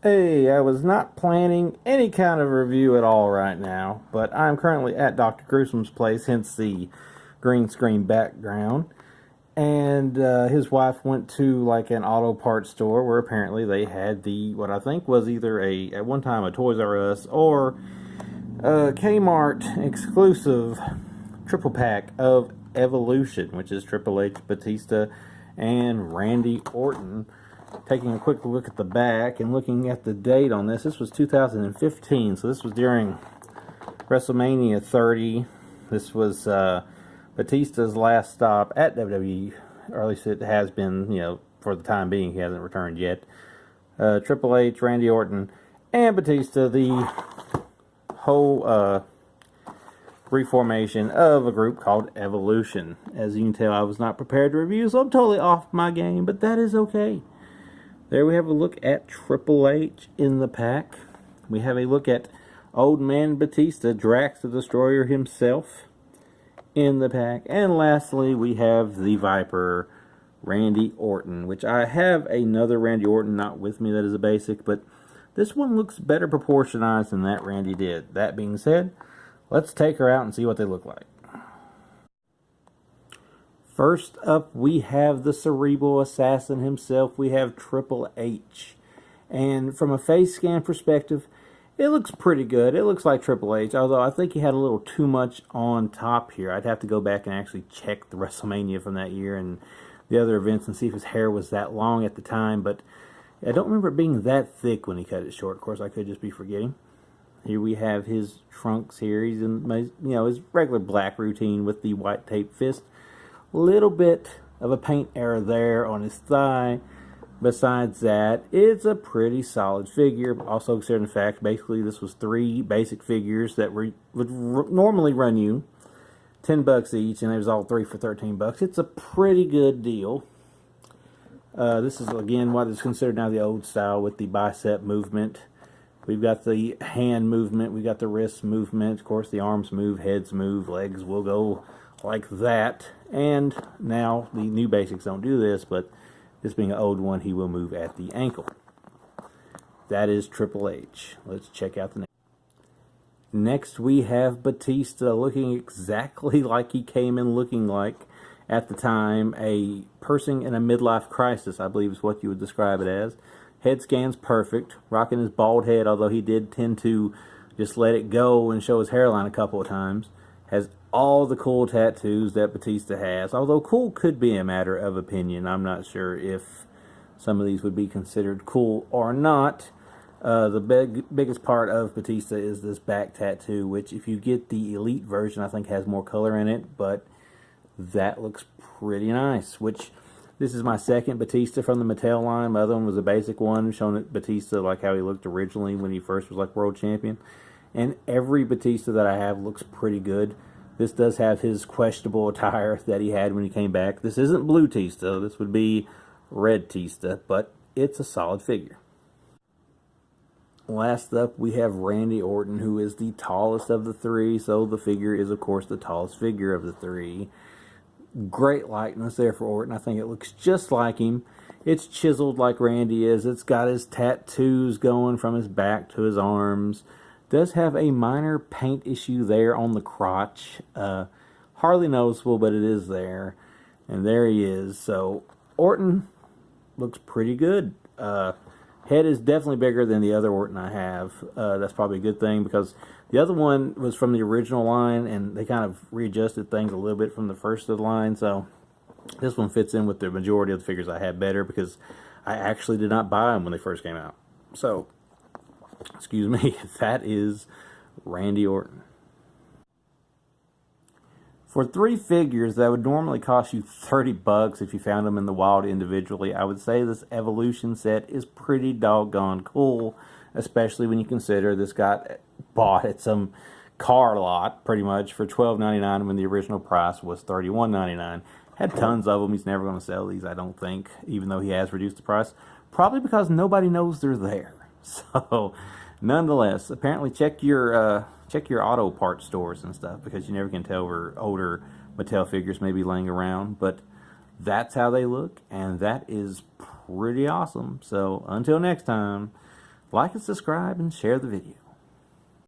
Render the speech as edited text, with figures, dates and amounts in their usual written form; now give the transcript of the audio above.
Hey, I was not planning any kind of review at all right now, but I'm currently at Dr. Gruesom's place, hence the green screen background. And his wife went to like an auto parts store where apparently they had what I think was either at one time a Toys R Us or a Kmart exclusive triple pack of Evolution, which is Triple H, Batista, and Randy Orton. Taking a quick look at the back and looking at the date on this was 2015, so this was during WrestleMania 30. This was Batista's last stop at WWE, or at least it has been, for the time being. He hasn't returned yet. Triple H, Randy Orton, and Batista, the whole reformation of a group called Evolution. As you can tell, I was not prepared to review, so I'm totally off my game, but that is okay. There we have a look at Triple H in the pack. We have a look at Old Man Batista, Drax the Destroyer himself, in the pack. And lastly, we have the Viper, Randy Orton, which I have another Randy Orton not with me that is a basic, but this one looks better proportionized than that Randy did. That being said, let's take her out and see what they look like. First up, we have the cerebral assassin himself. We have Triple H. And from a face scan perspective, it looks pretty good. It looks like Triple H, although I think he had a little too much on top here. I'd have to go back and actually check the WrestleMania from that year and the other events and see if his hair was that long at the time, but I don't remember it being that thick when he cut it short. Of course, I could just be forgetting. Here we have his trunks here. He's in his regular black routine with the white tape fist. Little bit of a paint error there on his thigh. Besides that, it's a pretty solid figure. Also considering the fact, basically, this was 3 basic figures that would normally run you $10 each, and it was all 3 for $13. It's a pretty good deal. This is again what is considered now the old style with the bicep movement. We've got the hand movement, we've got the wrist movement, of course the arms move, heads move, legs will go like that. And now the new basics don't do this, but this being an old one, he will move at the ankle. That is Triple H. Let's check out the next. Next we have Batista, looking exactly like he came in looking like at the time, a person in a midlife crisis, I believe is what you would describe it as. Head scan's perfect, rocking his bald head, although he did tend to just let it go and show his hairline a couple of times. Has all the cool tattoos that Batista has, although cool could be a matter of opinion. I'm not sure if some of these would be considered cool or not. The biggest part of Batista is this back tattoo, which if you get the Elite version, I think has more color in it, but that looks pretty nice. Which, this is my second Batista from the Mattel line. My other one was a basic one, showing Batista like how he looked originally when he first was like world champion. And every Batista that I have looks pretty good. This does have his questionable attire that he had when he came back. This isn't blue Tista. This would be red Tista, but it's a solid figure. Last up, we have Randy Orton, who is the tallest of the 3, so the figure is, of course, the tallest figure of the 3. Great likeness there for Orton. I think it looks just like him. It's chiseled like Randy is. It's got his tattoos going from his back to his arms. Does have a minor paint issue there on the crotch. Hardly noticeable, but it is there. And there he is. So, Orton looks pretty good. Head is definitely bigger than the other Orton I have. That's probably a good thing, because the other one was from the original line, and they kind of readjusted things a little bit from the first of the line. So, this one fits in with the majority of the figures I have better, because I actually did not buy them when they first came out. So, excuse me, that is Randy Orton. For 3 figures that would normally cost you $30 if you found them in the wild individually, I would say this Evolution set is pretty doggone cool, especially when you consider this got bought at some car lot pretty much for $12.99 when the original price was $31.99. Had tons of them. He's never going to sell these, I don't think, even though he has reduced the price. Probably because nobody knows they're there. So, nonetheless, apparently check your auto parts stores and stuff, because you never can tell where older Mattel figures may be laying around. But that's how they look, and that is pretty awesome. So, until next time, Like and subscribe and share the video.